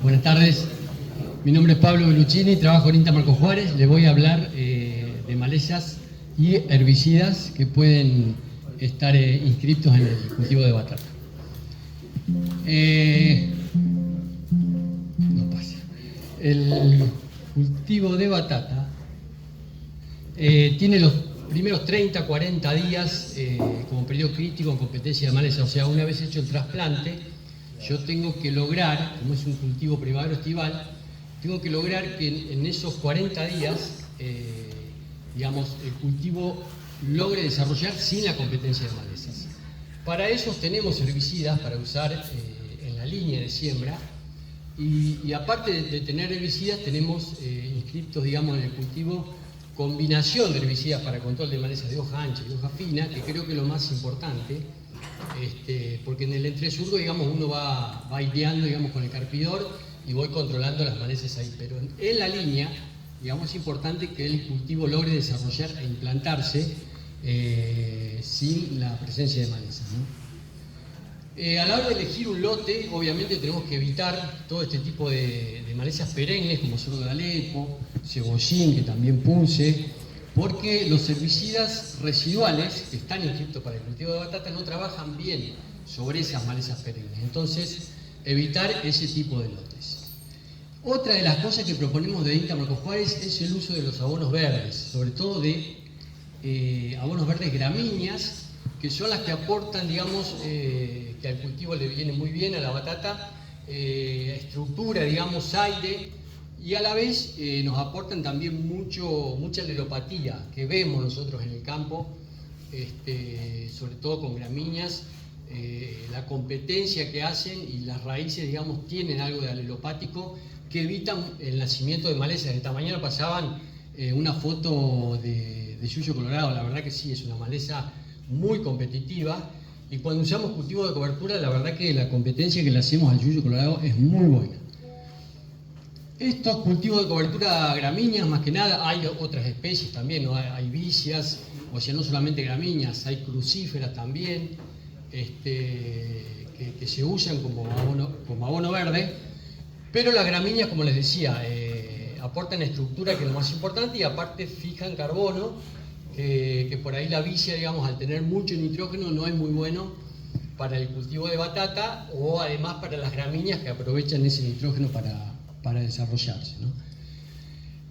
Buenas tardes, mi nombre es Pablo Belluccini, trabajo en INTA Marco Juárez. Les voy a hablar de malezas y herbicidas que pueden estar inscritos en el cultivo de batata. No pasa. El cultivo de batata tiene los primeros 30, 40 días como periodo crítico en competencia de maleza. O sea, una vez hecho el trasplante, yo tengo que lograr, como es un cultivo primavero-estival, tengo que lograr que en esos 40 días, digamos, el cultivo logre desarrollar sin la competencia de malezas. Para eso tenemos herbicidas para usar en la línea de siembra y aparte de tener herbicidas, tenemos inscriptos, digamos, en el cultivo combinación de herbicidas para control de malezas de hoja ancha y hoja fina, que creo que es lo más importante, porque en el entresurco, digamos, uno va ideando, digamos, con el carpidor y voy controlando las malezas ahí, pero en la línea, digamos, es importante que el cultivo logre desarrollar e implantarse sin la presencia de malezas, ¿no? A la hora de elegir un lote, obviamente tenemos que evitar todo este tipo de malezas perennes, como sorgo de Alepo, cebollín, que también punce, porque los herbicidas residuales que están inscritos para el cultivo de batata no trabajan bien sobre esas malezas perennes. Entonces, evitar ese tipo de lotes. Otra de las cosas que proponemos de INTA Marco Juárez es el uso de los abonos verdes, sobre todo de abonos verdes gramíneas, que son las que aportan, digamos, que al cultivo le viene muy bien a la batata, estructura, digamos, aire, y a la vez nos aportan también mucha alelopatía que vemos nosotros en el campo, sobre todo con gramíneas, la competencia que hacen y las raíces, digamos, tienen algo de alelopático que evitan el nacimiento de malezas. Esta mañana pasaban una foto de yuyo colorado, la verdad que sí, es una maleza muy competitiva, y cuando usamos cultivo de cobertura, la verdad que la competencia que le hacemos al yuyo colorado es muy buena. Estos cultivos de cobertura gramíneas, más que nada, hay otras especies también, ¿no? Hay vicias, o sea, no solamente gramíneas, hay crucíferas también, que se usan como abono verde, pero las gramíneas, como les decía, aportan estructura, que es lo más importante, y aparte fijan carbono, que por ahí la vicia, digamos, al tener mucho nitrógeno no es muy bueno para el cultivo de batata, o además para las gramíneas que aprovechan ese nitrógeno para desarrollarse, ¿no?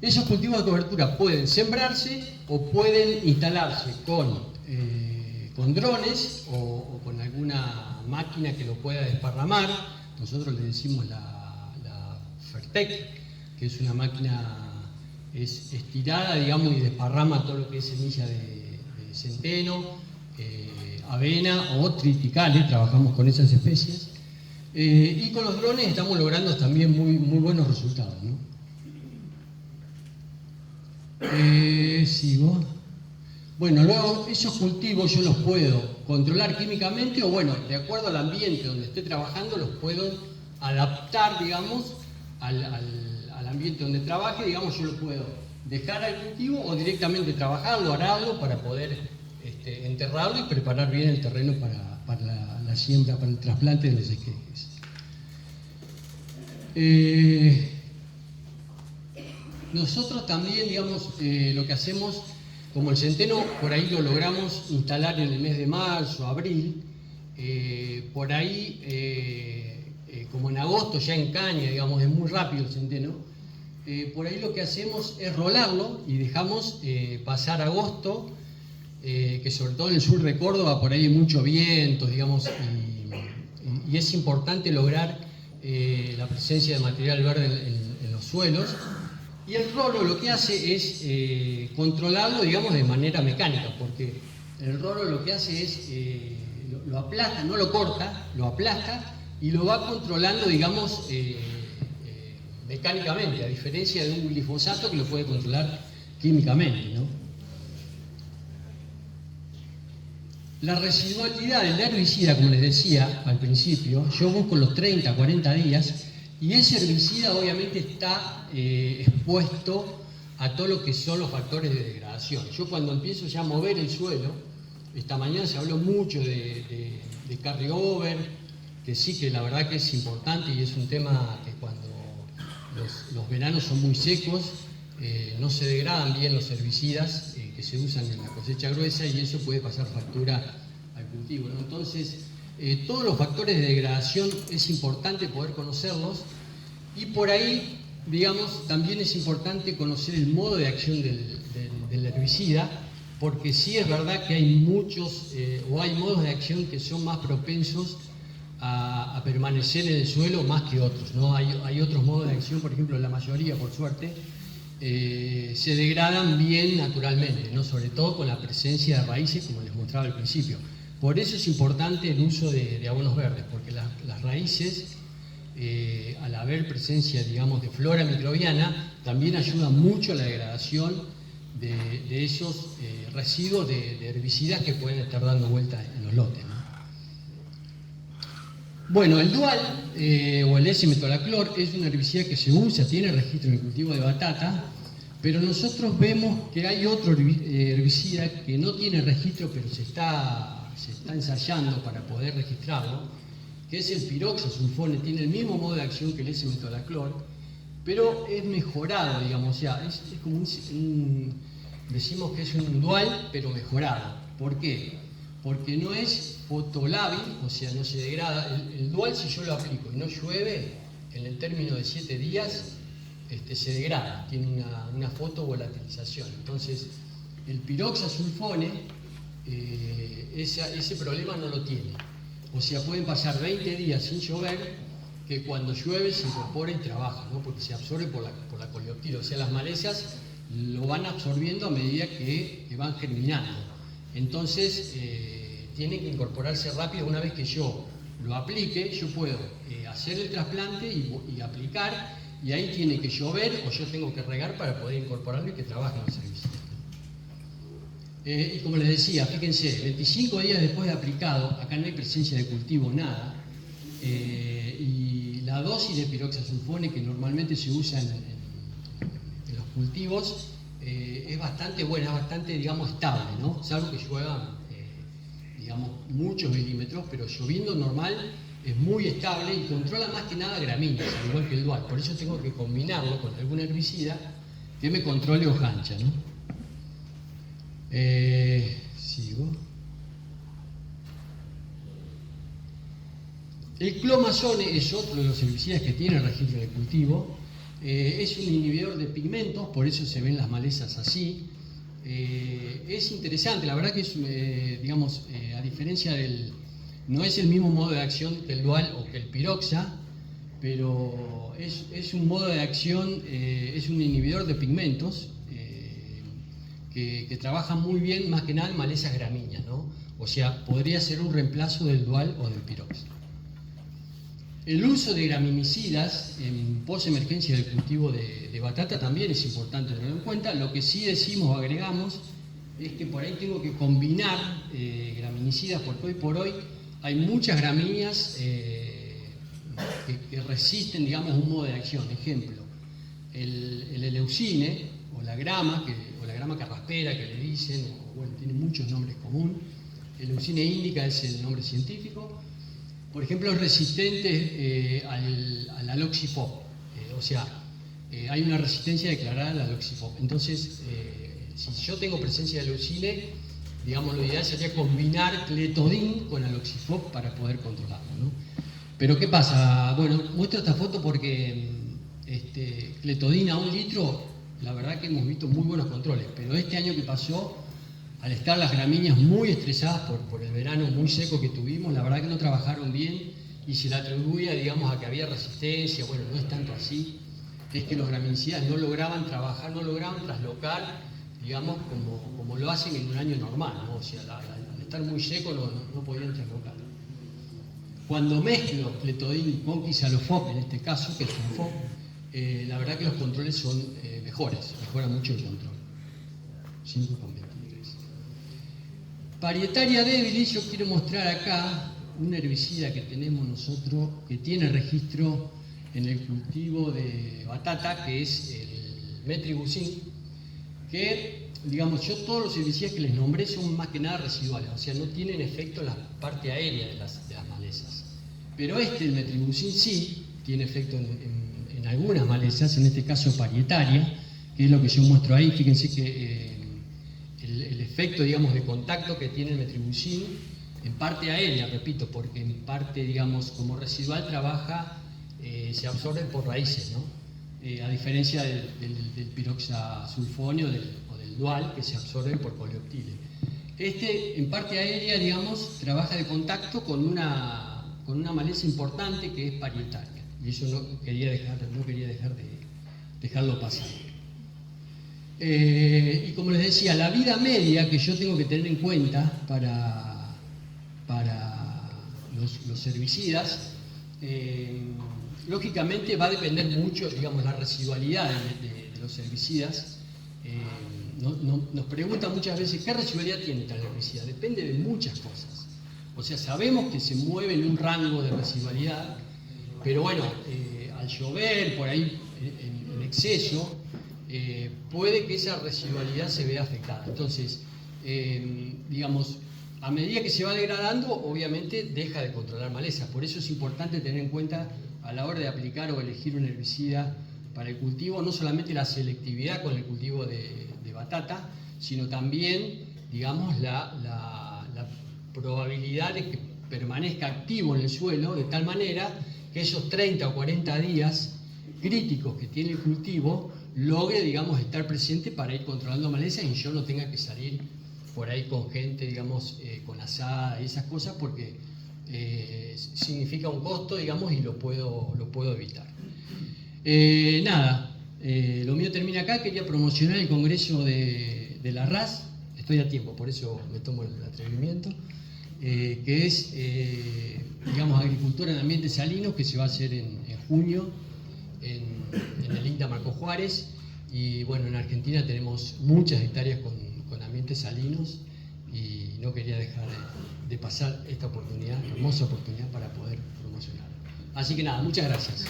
Esos cultivos de cobertura pueden sembrarse o pueden instalarse con drones o con alguna máquina que lo pueda desparramar. Nosotros le decimos la Fertec, que es una máquina estirada, digamos, y desparrama todo lo que es semilla de centeno, avena o triticales, trabajamos con esas especies. Y con los drones estamos logrando también muy buenos resultados, ¿no? Sigo. Bueno, luego esos cultivos yo los puedo controlar químicamente o, bueno, de acuerdo al ambiente donde esté trabajando, los puedo adaptar, digamos, al ambiente donde trabaje. Digamos, yo lo puedo dejar al cultivo o directamente trabajarlo, ararlo para poder enterrarlo y preparar bien el terreno para la siembra, para el trasplante de los esquejes. Nosotros también, digamos, lo que hacemos, como el centeno, por ahí lo logramos instalar en el mes de marzo, abril, por ahí, como en agosto, ya en caña, digamos, es muy rápido el centeno, por ahí lo que hacemos es rolarlo y dejamos pasar agosto, que sobre todo en el sur de Córdoba, por ahí hay mucho viento, digamos, y es importante lograr la presencia de material verde en los suelos. Y el rolo lo que hace es controlarlo, digamos, de manera mecánica, porque el rolo lo que hace es, lo aplasta, no lo corta, lo aplasta y lo va controlando, digamos, mecánicamente, a diferencia de un glifosato que lo puede controlar químicamente, ¿no? La residualidad del herbicida, como les decía al principio, yo busco los 30, 40 días, y ese herbicida obviamente está expuesto a todo lo que son los factores de degradación. Yo cuando empiezo ya a mover el suelo, esta mañana se habló mucho de carryover, que sí, que la verdad que es importante y es un tema que cuando los veranos son muy secos, no se degradan bien los herbicidas que se usan en la cosecha gruesa y eso puede pasar factura al cultivo, ¿no? Entonces, todos los factores de degradación es importante poder conocerlos y por ahí, digamos, también es importante conocer el modo de acción del herbicida, porque sí es verdad que hay muchos o hay modos de acción que son más propensos a permanecer en el suelo más que otros, ¿no? Hay otros modos de acción, por ejemplo, la mayoría, por suerte, se degradan bien naturalmente, ¿no? Sobre todo con la presencia de raíces, como les mostraba al principio. Por eso es importante el uso de abonos verdes, porque las raíces, al haber presencia, digamos, de flora microbiana, también ayudan mucho a la degradación de esos residuos de herbicidas que pueden estar dando vueltas en los lotes, ¿no? Bueno, el Dual o el S-metolaclor es un herbicida que se usa, tiene registro en el cultivo de batata, pero nosotros vemos que hay otro herbicida que no tiene registro, pero se está ensayando para poder registrarlo, que es el piroxasulfone. Tiene el mismo modo de acción que el S-metolaclor, pero es mejorado, digamos, o sea, es como decimos que es un Dual, pero mejorado. ¿Por qué? Porque no es fotolábil, o sea, no se degrada. El Dual, si yo lo aplico y no llueve, en el término de 7 días se degrada, tiene una fotovolatilización. Entonces, el piroxasulfone, ese problema no lo tiene. O sea, pueden pasar 20 días sin llover, que cuando llueve se incorpora y trabaja, ¿no? Porque se absorbe por la coleoptila. O sea, las malezas lo van absorbiendo a medida que van germinando. Entonces, tiene que incorporarse rápido. Una vez que yo lo aplique, yo puedo hacer el trasplante y aplicar, y ahí tiene que llover o yo tengo que regar para poder incorporarlo y que trabaje en el servicio. Y como les decía, fíjense, 25 días después de aplicado, acá no hay presencia de cultivo, nada, y la dosis de piroxasulfone que normalmente se usa en los cultivos es bastante buena, es bastante, digamos, estable, ¿no? Salvo que llueva, digamos, muchos milímetros, pero lloviendo normal es muy estable y controla más que nada gramíneas, al igual que el Dual. Por eso tengo que combinarlo con algún herbicida que me controle hojancha, ¿no? Sigo. El clomazone es otro de los herbicidas que tiene registro de cultivo. Es un inhibidor de pigmentos, por eso se ven las malezas así. Es interesante, la verdad que es, digamos, a diferencia no es el mismo modo de acción que el Dual o que el piroxa, pero es un modo de acción, es un inhibidor de pigmentos que trabaja muy bien, más que nada en malezas gramíneas, ¿no? O sea, podría ser un reemplazo del Dual o del piroxa. El uso de graminicidas en posemergencia del cultivo de batata también es importante tenerlo en cuenta. Lo que sí decimos o agregamos es que por ahí tengo que combinar graminicidas, porque hoy por hoy hay muchas gramíneas que resisten, digamos, un modo de acción. Ejemplo, el eleucine o la grama carraspera que le dicen, o, bueno, tiene muchos nombres comunes. Eleucine indica es el nombre científico. Por ejemplo, es resistente al aloxifop, o sea, hay una resistencia declarada al aloxifop. Entonces, si yo tengo presencia de leucine, digamos, lo ideal sería combinar cletodin con aloxifop para poder controlarlo, ¿no? Pero ¿qué pasa? Bueno, muestro esta foto porque cletodin a 1 litro, la verdad que hemos visto muy buenos controles, pero este año que pasó, al estar las gramíneas muy estresadas por el verano muy seco que tuvimos, la verdad que no trabajaron bien y se le atribuía, digamos, a que había resistencia. Bueno, no es tanto así, es que los graminicidas no lograban trabajar, no lograban traslocar, digamos, como lo hacen en un año normal, ¿no? O sea, al estar muy seco no podían traslocar. Cuando mezclo cletodin con quisalofop, en este caso, que es un FOP, la verdad que los controles son mejores, mejora mucho el control. 5,23. Parietaria débilis, yo quiero mostrar acá un herbicida que tenemos nosotros que tiene registro en el cultivo de batata, que es el metribuzin, que, digamos, yo todos los herbicidas que les nombré son más que nada residuales, o sea, no tienen efecto en la parte aérea de las malezas. Pero el metribuzin sí tiene efecto en en algunas malezas, en este caso parietaria, que es lo que yo muestro ahí. Fíjense que el efecto, digamos, de contacto que tiene el metribuzin, en parte aérea, repito, porque en parte, digamos, como residual trabaja, se absorbe por raíces, ¿no? A diferencia del piroxasulfonio o del dual, que se absorbe por coleoptile. Este, en parte aérea, digamos, trabaja de contacto con una maleza importante que es parietaria. Y eso no quería dejarlo pasar. Y como les decía, la vida media que yo tengo que tener en cuenta para los herbicidas, lógicamente va a depender mucho, digamos, la residualidad de los herbicidas. Nos preguntan muchas veces, ¿qué residualidad tiene tal herbicida? Depende de muchas cosas. O sea, sabemos que se mueve en un rango de residualidad, pero bueno, al llover, por ahí en exceso, puede que esa residualidad se vea afectada. Entonces, digamos, a medida que se va degradando, obviamente deja de controlar malezas. Por eso es importante tener en cuenta a la hora de aplicar o elegir un herbicida para el cultivo, no solamente la selectividad con el cultivo de batata, sino también, digamos, la probabilidad de que permanezca activo en el suelo, de tal manera que esos 30 o 40 días críticos que tiene el cultivo logre, digamos, estar presente para ir controlando malezas y yo no tenga que salir por ahí con gente, digamos, con azada y esas cosas, porque significa un costo, digamos, y lo puedo evitar. Lo mío termina acá. Quería promocionar el congreso de la RAS, estoy a tiempo, por eso me tomo el atrevimiento, que es, digamos, agricultura en ambientes salinos, que se va a hacer en junio en el INTA Marco Juárez. Y bueno, en Argentina tenemos muchas hectáreas con ambientes salinos y no quería dejar de pasar esta oportunidad, hermosa oportunidad, para poder promocionar. Así que nada, muchas gracias.